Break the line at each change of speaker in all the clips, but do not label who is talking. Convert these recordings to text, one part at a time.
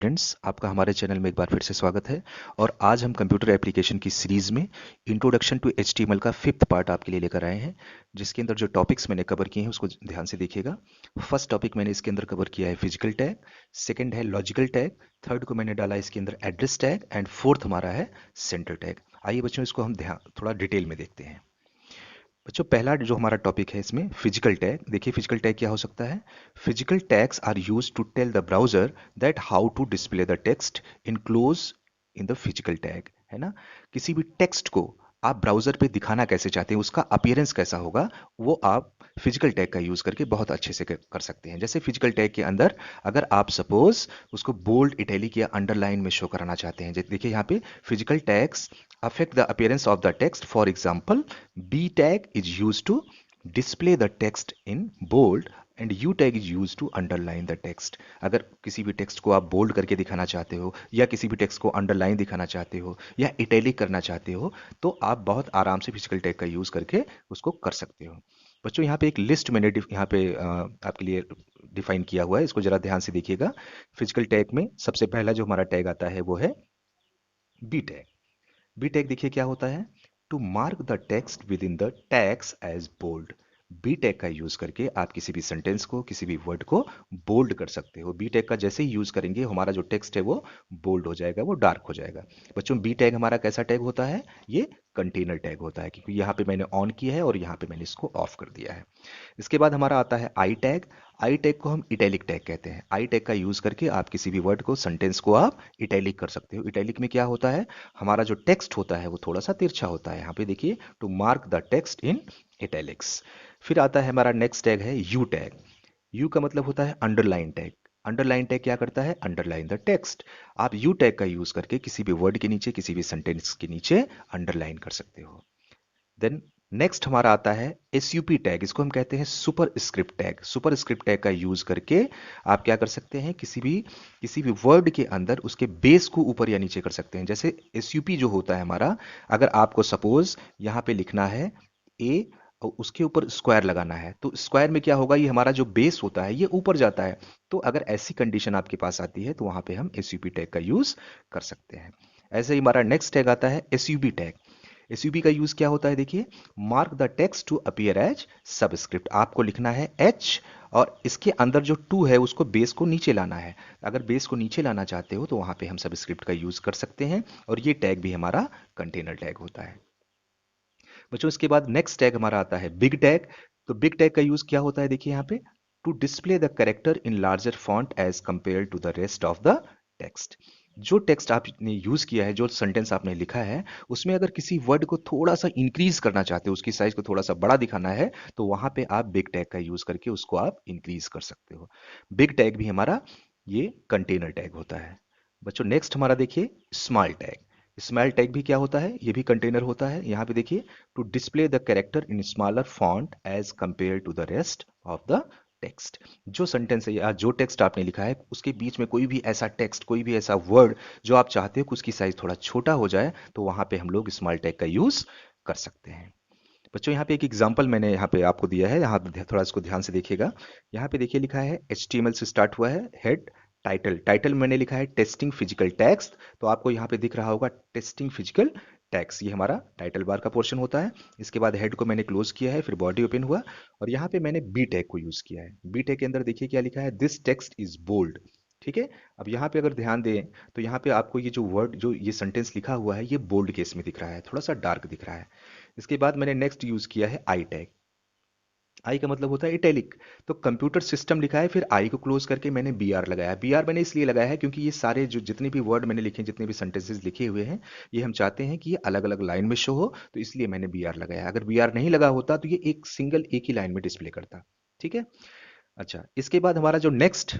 Friends, आपका हमारे channel में एक बार फिर से स्वागत है। और आज हम कंप्यूटर एप्लीकेशन की सीरीज़ में इंट्रोडक्शन टू एचटीएमएल का फिफ्थ पार्ट आपके लिए लेकर आए हैं, जिसके अंदर जो टॉपिक्स मैंने कवर किए हैं उसको ध्यान से देखिएगा। फर्स्ट टॉपिक मैंने इसके अंदर कवर किया है फिजिकल टैग, सेकंड है लॉजिकल टैग, थर्ड को मैंने डाला इसके अंदर एड्रेस टैग एंड फोर्थ हमारा है सेंटर टैग। आइए बच्चों, इसको हम ध्यान थोड़ा डिटेल में देखते हैं। बच्चों, पहला जो हमारा टॉपिक है इसमें फिजिकल टैग। देखिए फिजिकल टैग क्या हो सकता है। Physical tags are use to tell the browser that how to display the text enclose in the physical tag, है ना। किसी भी टेक्स्ट को आप ब्राउजर पे दिखाना कैसे चाहते हैं, उसका अपीयरेंस कैसा होगा, वो आप फिजिकल टैग का यूज करके बहुत अच्छे से कर सकते हैं। जैसे फिजिकल टैग के अंदर अगर आप सपोज उसको बोल्ड, इटैलिक या अंडरलाइन में शो कराना चाहते हैं, देखिए यहाँ पे physical tags affect the appearance of the text. For example, B tag is used to display the text in bold and U tag is use to underline the text. अगर किसी भी टेक्स्ट को आप बोल्ड करके दिखाना चाहते हो, या किसी भी टेक्स्ट को अंडरलाइन दिखाना चाहते हो, या इटैलिक करना चाहते हो, तो आप बहुत आराम से फिजिकल टैग का यूज करके उसको कर सकते हो। बच्चों, यहाँ पे एक लिस्ट मैंने यहाँ पे आपके लिए डिफाइन किया हुआ है, इसको जरा ध्यान से देखिएगा। फिजिकल टैग में सबसे पहला जो हमारा टैग आता है वो है बी टैग। बी टैग देखिए क्या होता है। To mark the text within the tags as bold. B tag का यूज करके आप किसी भी सेंटेंस को, किसी भी वर्ड को बोल्ड कर सकते हो। बी टैग का जैसे ही यूज करेंगे हमारा जो टेक्स्ट है वो बोल्ड हो जाएगा, वो डार्क हो जाएगा। बच्चों, बी टैग हमारा कैसा टैग होता है, ये कंटेनर टैग होता है, क्योंकि यहाँ पे मैंने ऑन किया है और यहाँ पे मैंने इसको ऑफ कर दिया है। इसके बाद हमारा आता है आई टैग। आई टैग को हम इटैलिक टैग कहते हैं। आई टैग का यूज करके आप किसी भी वर्ड को, सेंटेंस को आप इटैलिक कर सकते हो। इटैलिक में क्या होता है, हमारा जो टेक्स्ट होता है वो थोड़ा सा तिरछा होता है। यहाँ पे देखिए, to mark the text in italics. फिर आता है हमारा नेक्स्ट टैग है यू टैग। यू का मतलब होता है अंडरलाइन टैग। अंडरलाइन टैग क्या करता है, अंडरलाइन द टेक्स्ट। आप यू टैग का यूज करके किसी भी वर्ड के नीचे, किसी भी सेंटेंस के नीचे अंडरलाइन कर सकते हो। देन नेक्स्ट हमारा आता है एसयूपी टैग। इसको हम कहते हैं super script tag. Super script tag का यूज करके आप क्या कर सकते हैं, किसी भी वर्ड के अंदर उसके बेस को ऊपर या नीचे कर सकते हैं। जैसे एसयूपी जो होता है हमारा, अगर आपको सपोज यहाँ पे लिखना है ए और उसके ऊपर स्क्वायर लगाना है, तो स्क्वायर में क्या होगा, ये हमारा जो बेस होता है ये ऊपर जाता है। तो अगर ऐसी कंडीशन आपके पास आती है तो वहां पे हम एसयूपी टैग का यूज कर सकते हैं। ऐसे ही हमारा नेक्स्ट टैग आता है एसयूबी टैग। एसयूबी का यूज क्या होता है, देखिए, mark the text to appear as subscript. आपको लिखना है एच और इसके अंदर जो टू है उसको बेस को नीचे लाना है। अगर बेस को नीचे लाना चाहते हो तो वहां पे हम सबस्क्रिप्ट का यूज कर सकते हैं, और ये टैग भी हमारा कंटेनर टैग होता है। बच्चों, इसके बाद नेक्स्ट टैग हमारा आता है बिग टैग। तो बिग टैग का यूज क्या होता है, देखिए यहाँ पे, to display the character in larger font as compare to the rest of the text. जो टेक्स्ट आपने यूज किया है, जो सेंटेंस आपने लिखा है, उसमें अगर किसी वर्ड को थोड़ा सा इंक्रीज करना चाहते हो, उसकी साइज को थोड़ा सा बड़ा दिखाना है, तो वहां पे आप बिग टैग का यूज करके उसको आप इंक्रीज कर सकते हो। बिग टैग भी हमारा ये कंटेनर टैग होता है। बच्चों, नेक्स्ट हमारा देखिए स्मॉल टैग। स्मॉल टैग भी क्या होता है, ये भी कंटेनर होता है। यहाँ पे देखिए, to display the character in smaller font as compare to the rest of the text. जो सेंटेंस है या जो टेक्स्ट आपने लिखा है, उसके बीच में कोई भी ऐसा टेक्स्ट, कोई भी ऐसा वर्ड जो आप चाहते हो कि उसकी साइज थोड़ा छोटा हो जाए, तो वहां पे हम लोग स्मॉल टैग का यूज कर सकते हैं। बच्चों, यहाँ पे एक एग्जांपल मैंने यहाँ पे आपको दिया है, यहाँ पे थोड़ा इसको ध्यान से देखिएगा। यहाँ पे देखिए लिखा है HTML से स्टार्ट हुआ है, हेड, टाइटल। टाइटल मैंने लिखा है टेस्टिंग फिजिकल टैग्स। तो आपको यहाँ पे दिख रहा होगा टेस्टिंग फिजिकल टैग्स, ये हमारा टाइटल बार का पोर्शन होता है। इसके बाद हेड को मैंने क्लोज किया है, फिर बॉडी ओपन हुआ, और यहाँ पे मैंने बी टैग को यूज किया है। बी टैग के अंदर देखिए क्या लिखा है, दिस टेक्स्ट इज बोल्ड। ठीक है। अब यहाँ पे अगर ध्यान दें तो यहाँ पे आपको ये जो वर्ड, जो ये सेंटेंस लिखा हुआ है, ये बोल्ड केस में दिख रहा है, थोड़ा सा डार्क दिख रहा है। इसके बाद मैंने नेक्स्ट यूज किया है आई टैग। आई का मतलब होता है इटैलिक। तो कंप्यूटर सिस्टम लिखा है, फिर आई को क्लोज करके मैंने बी आर लगाया। बी आर मैंने इसलिए लगाया है क्योंकि ये सारे जो जितने भी वर्ड मैंने लिखे, जितने भी सेंटेंसेस लिखे हुए हैं, ये हम चाहते हैं कि ये अलग अलग लाइन में शो हो, तो इसलिए मैंने बी आर लगाया। अगर बी आर नहीं लगा होता तो ये एक सिंगल एक ही लाइन में डिस्प्ले करता। ठीक है। अच्छा, इसके बाद हमारा जो नेक्स्ट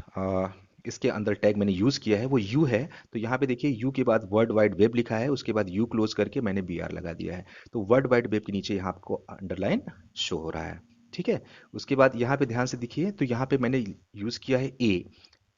इसके अंदर टैग मैंने यूज किया है वो यू है। तो यहाँ पे देखिए, यू के बाद वर्ल्ड वाइड वेब लिखा है, उसके बाद यू क्लोज करके मैंने बी आर लगा दिया है। तो वर्ल्ड वाइड वेब के नीचे यहाँ आपको अंडरलाइन शो हो रहा है। ठीक है। उसके बाद यहाँ पे ध्यान से देखिए, तो यहाँ पे मैंने यूज किया है ए।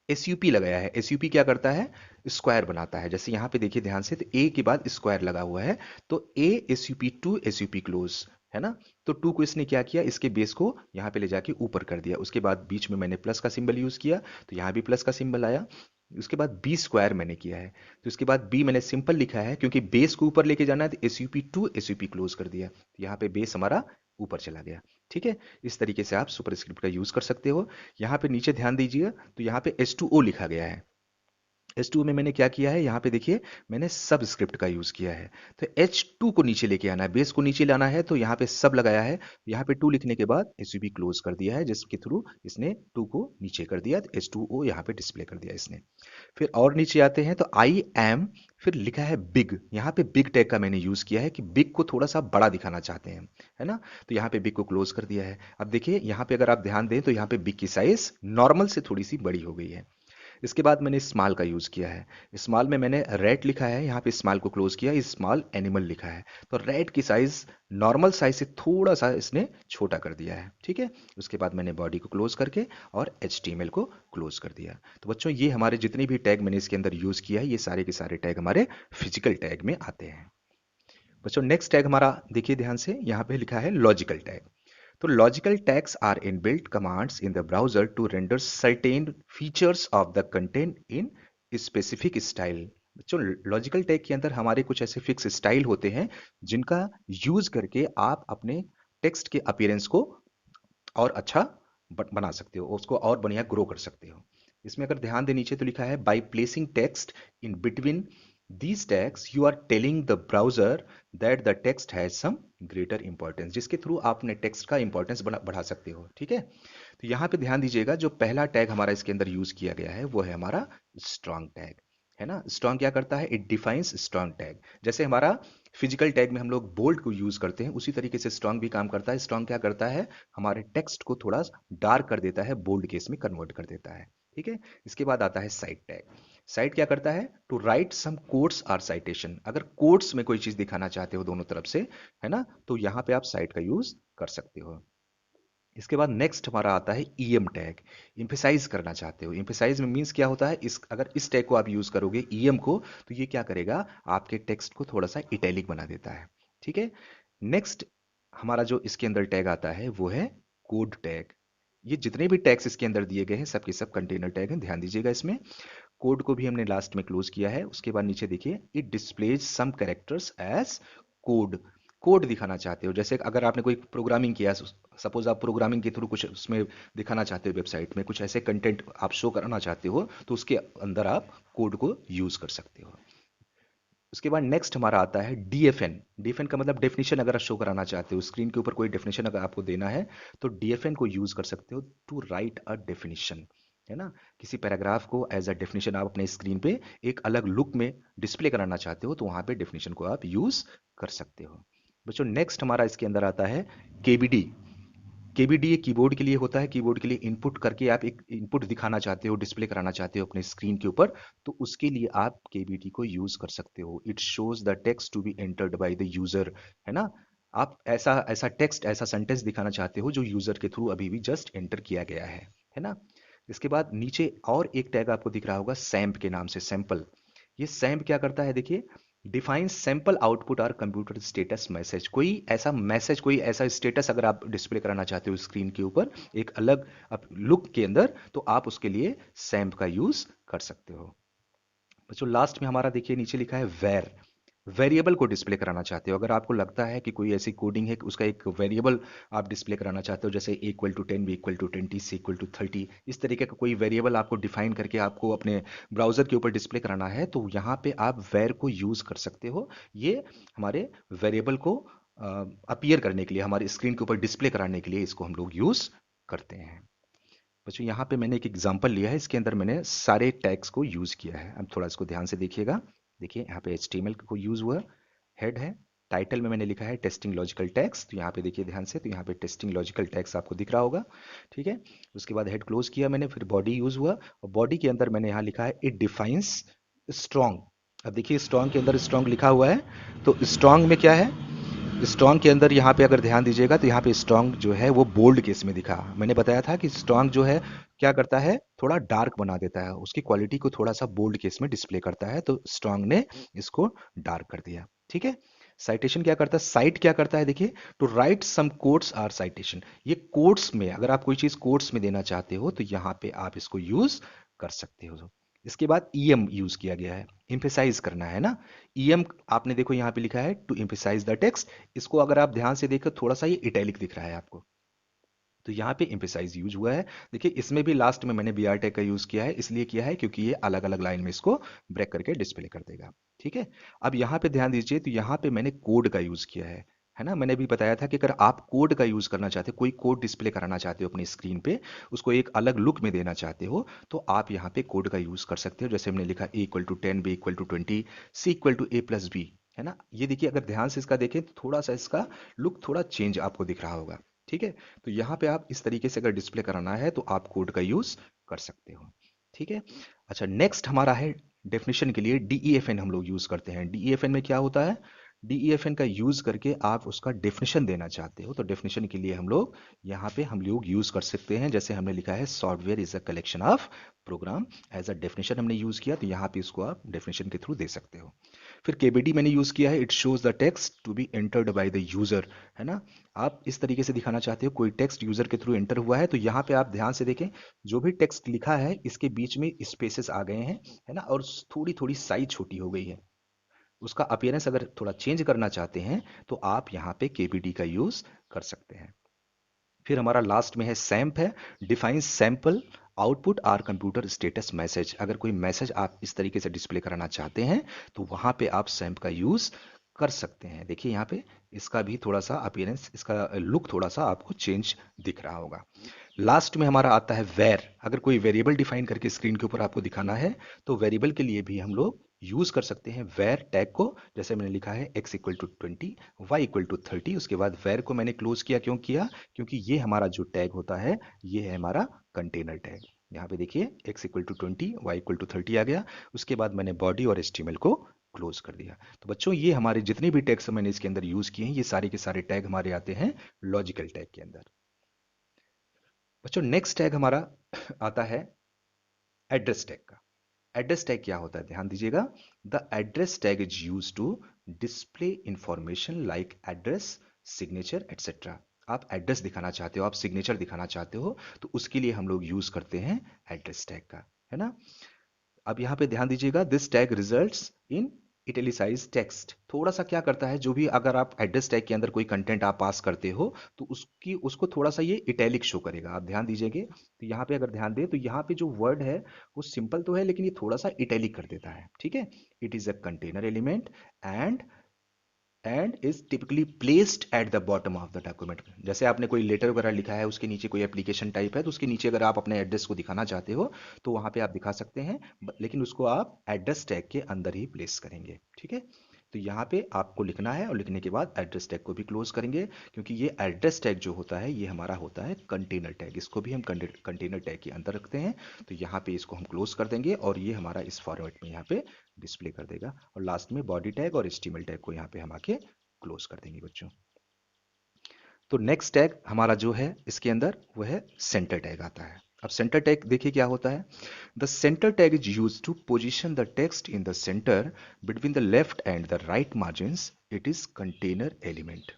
एसयूपी लगाया है। एसयूपी क्या करता है, स्क्वायर बनाता है। जैसे यहाँ पे देखिए ध्यान से, तो ए के बाद स्क्वायर लगा हुआ है, तो ए एसयूपी टू एसयूपी क्लोज, है ना। तो टू को इसने क्या किया, इसके बेस को यहाँ पे ले जाके ऊपर कर दिया। उसके बाद बीच में मैंने प्लस का सिंबल यूज किया, तो यहाँ भी प्लस का सिंबल आया। उसके बाद बी स्क्वायर मैंने किया है, तो उसके बाद बी मैंने सिंपल लिखा है क्योंकि बेस को ऊपर लेके जाना है, तो एसयूपी टू एसयूपी क्लोज कर दिया, तो यहाँ पे बेस हमारा ऊपर चला गया। ठीक है, इस तरीके से आप सुपरस्क्रिप्ट का यूज कर सकते हो। यहाँ पे नीचे ध्यान दीजिए, तो यहाँ पे H2O लिखा गया है। H2 में मैंने क्या किया है, यहाँ पे देखिए मैंने सब स्क्रिप्ट का यूज किया है। तो H2 को नीचे लेके आना है, बेस को नीचे लाना है, तो यहाँ पे सब लगाया है, यहाँ पे 2 लिखने के बाद एसयूबी क्लोज कर दिया है, जिसके थ्रू इसने 2 को नीचे कर दिया, तो H2O यहाँ पे डिस्प्ले कर दिया इसने। फिर और नीचे आते हैं तो आई एम, फिर लिखा है बिग, यहाँ पे बिग टैग का मैंने यूज किया है कि बिग को थोड़ा सा बड़ा दिखाना चाहते हैं, है ना, तो यहाँ पे बिग को क्लोज कर दिया है। अब देखिए यहाँ पे अगर आप ध्यान दें तो यहाँ पे बिग की साइज नॉर्मल से थोड़ी सी बड़ी हो गई है। इसके बाद मैंने स्मॉल का यूज किया है, स्मॉल में मैंने रेड लिखा है, यहाँ पे स्मॉल को क्लोज किया, स्मॉल एनिमल लिखा है, तो रेड की साइज नॉर्मल साइज से थोड़ा सा इसने छोटा कर दिया है। ठीक है, उसके बाद मैंने बॉडी को क्लोज करके और HTML को क्लोज कर दिया। तो बच्चों ये हमारे जितने भी टैग मैंने इसके अंदर यूज किया है, ये सारे के सारे टैग हमारे फिजिकल टैग में आते हैं। बच्चों नेक्स्ट टैग हमारा देखिए ध्यान से, यहाँ पे लिखा है लॉजिकल टैग। तो logical tags are inbuilt commands in the browser to render certain features of the content in specific style. बच्चों लॉजिकल टैग के अंदर हमारे कुछ ऐसे फिक्स स्टाइल होते हैं जिनका यूज करके आप अपने टेक्स्ट के अपीयरेंस को और अच्छा बना सकते हो, उसको और बढ़िया ग्रो कर सकते हो। इसमें अगर ध्यान दे नीचे तो लिखा है by placing text in between these tags you are telling the browser that the text has some greater importance, जिसके थ्रू आप अपने टेक्स्ट का इंपॉर्टेंस बढ़ा सकते हो। ठीक है, तो यहाँ पे ध्यान दीजिएगा, जो पहला टैग हमारा इसके अंदर यूज किया गया है वो है हमारा स्ट्रॉन्ग टैग, है ना। स्ट्रॉन्ग क्या करता है, इट डिफाइंस स्ट्रॉन्ग टैग। जैसे हमारा फिजिकल टैग में हम लोग बोल्ड को यूज करते हैं, उसी तरीके से स्ट्रॉन्ग भी काम करता है। स्ट्रॉन्ग क्या करता है, हमारे टेक्स्ट को थोड़ा डार्क कर देता है, बोल्ड केस में कन्वर्ट कर देता है। ठीक है, इसके बाद आता है साइड टैग। साइड क्या करता है, to write some quotes or citation, अगर कोट्स में कोई चीज दिखाना चाहते हो दोनों तरफ से, है ना, तो यहां पे आप साइड का यूज कर सकते हो। इसके बाद नेक्स्ट हमारा आता है ईएम टैग। इम्फेसाइज करना चाहते हो, इम्फेसाइज में मीन्स क्या होता है, इस अगर इस टैग को आप यूज करोगे ईएम को, तो ये क्या करेगा, आपके टेक्स्ट को थोड़ा सा इटैलिक बना देता है। ठीक है, नेक्स्ट हमारा जो इसके अंदर टैग आता है वो है कोड टैग। ये जितने भी टैग्स इसके अंदर दिए गए हैं सबके सब कंटेनर टैग हैं, ध्यान दीजिएगा। इसमें कोड को भी हमने लास्ट में क्लोज किया है। उसके बाद नीचे देखिए, it displays some characters as code. Code दिखाना चाहते हो, जैसे अगर आपने कोई प्रोग्रामिंग किया, सपोज आप प्रोग्रामिंग के थ्रू कुछ उसमें दिखाना चाहते हो, वेबसाइट में कुछ ऐसे कंटेंट आप शो कराना चाहते हो, तो उसके अंदर आप कोड को यूज कर सकते हो। उसके बाद नेक्स्ट हमारा आता है डीएफएन। डीएफएन का मतलब डेफिनेशन अगर शो कराना चाहते हो, स्क्रीन के ऊपर कोई डेफिनेशन अगर आपको देना है, तो डीएफएन को यूज कर सकते हो टू राइट अ डेफिनेशन, है ना। किसी पैराग्राफ को एज अ डेफिनेशन आप अपने स्क्रीन पे एक अलग लुक में डिस्प्ले कराना चाहते हो, तो वहां पे डेफिनेशन को आप यूज कर सकते हो। बच्चों नेक्स्ट हमारा इसके अंदर आता है केबीडी। केबीडी एक कीबोर्ड के लिए होता है, कीबोर्ड के लिए इनपुट करके आप एक इनपुट दिखाना चाहते हो, डिस्प्ले कराना चाहते हो अपने स्क्रीन के ऊपर, तो उसके लिए आप केबीडी को यूज कर सकते हो। It shows the text to be entered by the user, है ना। आप ऐसा ऐसा टेक्स्ट, ऐसा सेंटेंस दिखाना चाहते हो जो यूजर के थ्रू अभी भी जस्ट एंटर किया गया है ना। इसके बाद नीचे और एक टैग आपको दिख रहा होगा सैम्प के नाम से, सैंपल। ये सैम्प क्या करता है, देखिए, डिफाइन सैंपल आउटपुट और कंप्यूटर स्टेटस मैसेज। कोई ऐसा मैसेज, कोई ऐसा स्टेटस अगर आप डिस्प्ले कराना चाहते हो स्क्रीन के ऊपर एक अलग लुक के अंदर, तो आप उसके लिए सैम्प का यूज कर सकते हो। बच्चों लास्ट में हमारा देखिए नीचे लिखा है वेर। वेरिएबल को डिस्प्ले कराना चाहते हो, अगर आपको लगता है कि कोई ऐसी कोडिंग है कि उसका एक वेरिएबल आप डिस्प्ले कराना चाहते हो, जैसे equal to 10 B equal to 20 C equal to 30, इस तरीके का कोई वेरिएबल आपको डिफाइन करके आपको अपने ब्राउजर के ऊपर डिस्प्ले कराना है, तो यहाँ पे आप वेर को यूज कर सकते हो। ये हमारे वेरिएबल को अपीयर करने के लिए, हमारे स्क्रीन के ऊपर डिस्प्ले कराने के लिए इसको हम लोग यूज करते हैं। बच्चों यहाँ पे मैंने एक एग्जांपल लिया है, इसके अंदर मैंने सारे टैग्स को यूज किया है। अब थोड़ा इसको ध्यान से देखिएगा। देखिए यहाँ पे HTML को यूज हुआ, हेड है, टाइटल में मैंने लिखा है टेस्टिंग लॉजिकल टैग्स, तो यहाँ पे देखिए ध्यान से, तो यहाँ पे टेस्टिंग लॉजिकल टैग्स आपको दिख रहा होगा। ठीक है, उसके बाद हेड क्लोज किया मैंने, फिर बॉडी यूज हुआ, और बॉडी के अंदर मैंने यहाँ लिखा है इट डिफाइंस स्ट्रॉन्ग। अब देखिए स्ट्रॉन्ग के अंदर स्ट्रॉन्ग लिखा हुआ है, तो स्ट्रॉन्ग में क्या है, स्ट्रॉन्ग के अंदर यहाँ पे अगर ध्यान दीजिएगा तो यहाँ पे स्ट्रॉन्ग जो है वो बोल्ड केस में दिखा। मैंने बताया था कि स्ट्रॉन्ग जो है क्या करता है, थोड़ा डार्क बना देता है, उसकी क्वालिटी को थोड़ा सा बोल्ड केस में डिस्प्ले करता है, तो स्ट्रॉन्ग ने इसको डार्क कर दिया। ठीक है, साइटेशन क्या करता है, साइट क्या करता है, देखिए, to write some quotes or citation. ये कोट्स में, अगर आप कोई चीज कोट्स में देना चाहते हो, तो यहाँ पे आप इसको यूज कर सकते हो। इसके बाद ईएम यूज किया गया है, इम्फेसाइज करना है ना। ईएम आपने देखो यहाँ पे लिखा है टू इम्फेसाइज द टेक्स्ट। इसको अगर आप ध्यान से देखो थोड़ा सा ये इटैलिक दिख रहा है आपको, तो यहाँ पे इम्फेसाइज यूज हुआ है। देखिए इसमें भी लास्ट में मैंने बी आर टैग का यूज किया है, इसलिए किया है क्योंकि ये अलग अलग लाइन में इसको ब्रेक करके डिस्प्ले कर देगा। ठीक है, अब यहाँ पे ध्यान दीजिए, तो यहाँ पे मैंने कोड का यूज किया है ना। मैंने भी बताया था कि अगर आप कोड का यूज करना चाहते हो, कोई कोड डिस्प्ले कराना चाहते हो अपनी स्क्रीन पे, उसको एक अलग लुक में देना चाहते हो, तो आप यहाँ पे कोड का यूज कर सकते हो। जैसे हमने लिखा A=10, B=20, C=A+B, है ना। ये देखिए अगर ध्यान से इसका देखें तो थोड़ा सा इसका लुक थोड़ा चेंज आपको दिख रहा होगा। ठीक है, तो यहाँ पे आप इस तरीके से अगर डिस्प्ले कराना है तो आप कोड का यूज कर सकते हो। ठीक है, अच्छा नेक्स्ट हमारा है डेफिनेशन के लिए डीईएफएन हम लोग यूज करते हैं। डीईएफएन में क्या होता है, डीईएफएन का यूज करके आप उसका डेफिनेशन देना चाहते हो, तो डेफिनेशन के लिए हम लोग यूज कर सकते हैं। जैसे हमने लिखा है software is a collection of program, as a definition हमने यूज किया, तो यहाँ पे इसको आप डेफिनेशन के थ्रू दे सकते हो। फिर केबीडी मैंने यूज किया है, it shows the text to be entered by the user, है ना। आप इस तरीके से दिखाना चाहते हो कोई टेक्स्ट यूजर के थ्रू एंटर हुआ है, तो यहाँ पे आप ध्यान से देखें, जो भी टेक्स्ट लिखा है इसके बीच में स्पेसेस आ गए हैं, है ना, और थोड़ी थोड़ी साइज छोटी हो गई है। उसका अपीयरेंस अगर थोड़ा चेंज करना चाहते हैं तो आप यहाँ पे केबीडी का यूज कर सकते हैं। फिर हमारा लास्ट में है सैम्प है, define sample output or computer status message. अगर कोई मैसेज आप इस तरीके से डिस्प्ले कराना चाहते हैं तो वहां पे आप सैम्प का यूज कर सकते हैं। देखिए यहाँ पे इसका भी थोड़ा सा अपीयरेंस, इसका लुक थोड़ा सा आपको चेंज दिख रहा होगा। लास्ट में हमारा आता है वेर। अगर कोई वेरिएबल डिफाइन करके स्क्रीन के ऊपर आपको दिखाना है तो वेरिएबल के लिए भी हम लोग यूज कर सकते हैं वेर टैग को। जैसे मैंने लिखा है x=20, y=30, उसके बाद वेर को मैंने क्लोज किया, क्यों किया, क्योंकि ये हमारा जो टैग होता है ये है हमारा कंटेनर टैग। यहाँ पे देखिए x=20, y=30 आ गया, उसके बाद मैंने बॉडी और HTML को क्लोज कर दिया। तो बच्चों ये हमारे जितने भी टैग्स मैंने इसके अंदर यूज किए हैं, ये सारे के सारे टैग हमारे आते हैं लॉजिकल टैग के अंदर। बच्चों नेक्स्ट टैग हमारा आता है एड्रेस टैग का। एड्रेस टैग क्या होता है, ध्यान दीजिएगा। The address tag is use to display information like address, signature etcetera. आप एड्रेस दिखाना चाहते हो, आप सिग्नेचर दिखाना चाहते हो, तो उसके लिए हम लोग यूज करते हैं एड्रेस टैग का, है ना। अब यहाँ पे ध्यान दीजिएगा, this tag results in italicise text. थोड़ा सा क्या करता है, जो भी अगर आप एड्रेस टैग के अंदर कोई कंटेंट आप पास करते हो तो उसको थोड़ा सा ये इटैलिक शो करेगा। आप ध्यान दीजिएगा, तो यहाँ पे अगर ध्यान दें तो यहाँ पे जो वर्ड है वो सिंपल तो है लेकिन ये थोड़ा सा इटैलिक कर देता है। ठीक है, it is a container element and is typically placed at the bottom of the document. जैसे आपने कोई लेटर वगैरह लिखा है, उसके नीचे कोई एप्लीकेशन टाइप है, तो उसके नीचे अगर आप अपने एड्रेस को दिखाना चाहते हो तो वहां पे आप दिखा सकते हैं, लेकिन उसको आप एड्रेस टैग के अंदर ही प्लेस करेंगे। ठीक है, तो यहाँ पे आपको लिखना है और लिखने के बाद एड्रेस टैग को भी क्लोज करेंगे, क्योंकि ये एड्रेस टैग जो होता है ये हमारा होता है कंटेनर टैग। इसको भी हम कंटेनर टैग के अंदर रखते हैं, तो यहाँ पे इसको हम क्लोज कर देंगे और ये हमारा इस फॉर्मेट में यहाँ पे डिस्प्ले कर देगा। और लास्ट में बॉडी टैग और HTML टैग को यहाँ पे हम आके क्लोज कर देंगे बच्चों। तो नेक्स्ट टैग हमारा जो है इसके अंदर वो है सेंटर टैग आता है। अब सेंटर टैग देखिए क्या होता है। The center tag is use to position the text in the center between the left and the right margins, it is container element.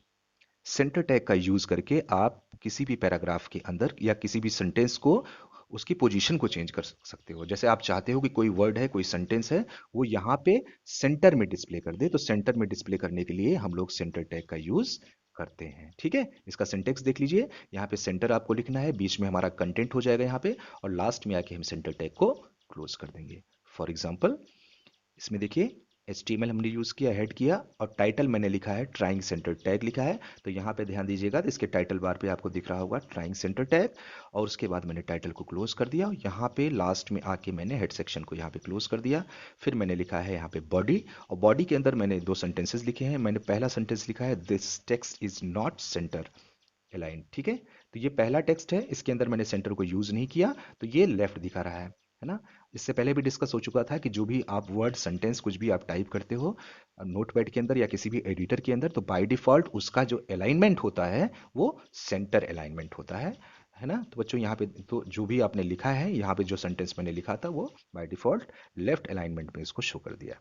Center tag का यूज करके आप किसी भी पैराग्राफ के अंदर या किसी भी सेंटेंस को उसकी पोजीशन को चेंज कर सकते हो। जैसे आप चाहते हो कि कोई वर्ड है, कोई सेंटेंस है, वो यहाँ पे सेंटर में डिस्प्ले कर दे, तो सेंटर में डिस्प्ले करने के लिए हम लोग सेंटर टैग का यूज करते हैं। ठीक है, इसका सिंटेक्स देख लीजिए, यहाँ पे सेंटर आपको लिखना है, बीच में हमारा कंटेंट हो जाएगा यहाँ पे, और लास्ट में आके हम सेंटर टैग को क्लोज कर देंगे। फॉर एग्जाम्पल इसमें देखिए HTML हमने यूज किया, हेड किया, और टाइटल मैंने लिखा है ट्राइंग सेंटर टैग लिखा है। तो यहाँ पे ध्यान दीजिएगा, तो इसके टाइटल बार पे आपको दिख रहा होगा ट्राइंग सेंटर टैग, और उसके बाद मैंने टाइटल को क्लोज कर दिया, और यहाँ पे लास्ट में आके मैंने हेड सेक्शन को यहाँ पे क्लोज कर दिया। फिर मैंने लिखा है यहाँ पे बॉडी, और बॉडी के अंदर मैंने दो सेंटेंसेस लिखे हैं। मैंने पहला सेंटेंस लिखा है this text is not centre align. ठीक है, तो ये पहला टेक्स्ट है, इसके अंदर मैंने सेंटर को यूज नहीं किया, तो ये लेफ्ट दिखा रहा है ना। इससे पहले भी डिस्कस हो चुका था कि जो भी आप वर्ड सेंटेंस कुछ भी आप टाइप करते हो नोटपैड के अंदर या किसी भी एडिटर के अंदर, तो बाय डिफॉल्ट उसका जो अलाइनमेंट होता है वो सेंटर अलाइनमेंट होता है ना। तो बच्चों यहाँ पे तो जो भी आपने लिखा है, यहाँ पे जो सेंटेंस मैंने लिखा था वो बाय डिफॉल्ट लेफ्ट अलाइनमेंट में इसको शो कर दिया।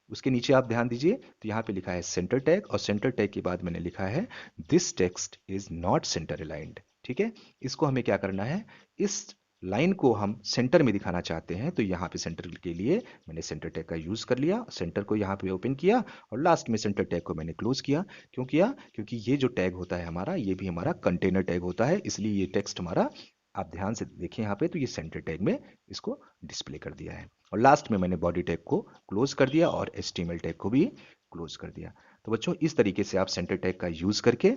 उसके नीचे आप ध्यान दीजिए, तो यहाँ पे लिखा है सेंटर टैग, और सेंटर टैग के बाद मैंने लिखा है this text is not centre aligned. ठीक है, इसको हमें क्या करना है, इस लाइन को हम सेंटर में दिखाना चाहते हैं तो यहाँ पे सेंटर के लिए मैंने सेंटर टैग का यूज़ कर लिया, सेंटर को यहाँ पे ओपन किया और लास्ट में सेंटर टैग को मैंने क्लोज किया। क्यों किया? क्योंकि ये जो टैग होता है हमारा, ये भी हमारा कंटेनर टैग होता है, इसलिए ये टेक्स्ट हमारा, आप ध्यान से देखिए यहाँ पे, तो ये सेंटर टैग में इसको डिस्प्ले कर दिया है। और लास्ट में मैंने बॉडी टैग को क्लोज कर दिया और HTML टैग को भी क्लोज कर दिया। तो बच्चों, इस तरीके से आप सेंटर टैग का यूज़ करके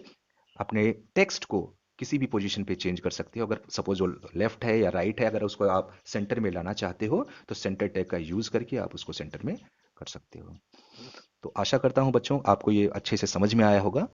अपने टेक्स्ट को किसी भी पोजीशन पे चेंज कर सकते हो। अगर सपोज वो लेफ्ट है या राइट है, अगर उसको आप सेंटर में लाना चाहते हो तो सेंटर टैग का यूज़ करके आप उसको सेंटर में कर सकते हो। तो आशा करता हूँ बच्चों आपको ये अच्छे से समझ में आया होगा।